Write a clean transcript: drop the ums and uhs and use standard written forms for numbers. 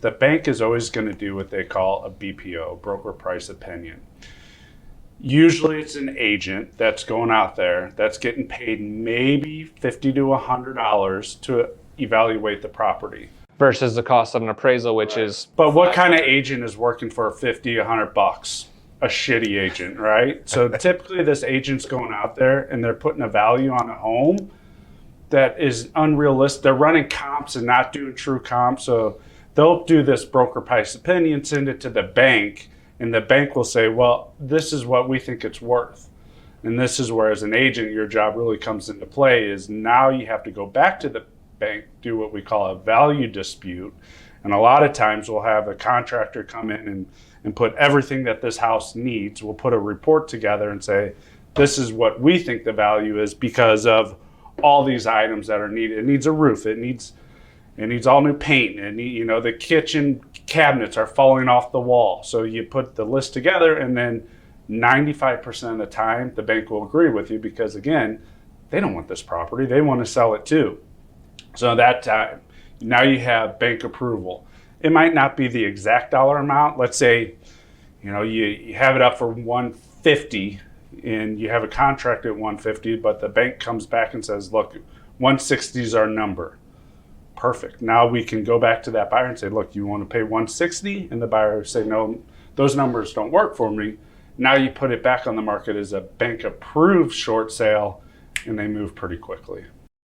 the bank is always going to do what they call a BPO, broker price opinion. Usually it's an agent that's going out there that's getting paid maybe $50 to $100 to evaluate the property. Versus the cost of an appraisal, which is... But what kind of agent is working for $50, $100? A shitty agent, right? So typically this agent's going out there and they're putting a value on a home that is unrealistic. They're running comps and not doing true comps. So they'll do this broker price opinion, send it to the bank, and the bank will say, well, this is what we think it's worth. And this is where, as an agent, your job really comes into play, is now you have to go back to the bank, do what we call a value dispute. And a lot of times we'll have a contractor come in and put everything that this house needs. We'll put a report together and say, this is what we think the value is because of all these items that are needed. It needs a roof. It needs all new paint. And the kitchen cabinets are falling off the wall. So you put the list together, and then 95% of the time the bank will agree with you because, again, they don't want this property. They want to sell it too. So that time, now you have bank approval. It might not be the exact dollar amount. Let's say, you have it up for $150 and you have a contract at $150, but the bank comes back and says, look, $160 is our number. Perfect. Now we can go back to that buyer and say, look, you want to pay $160? And the buyer say, no, those numbers don't work for me. Now you put it back on the market as a bank approved short sale, and they move pretty quickly.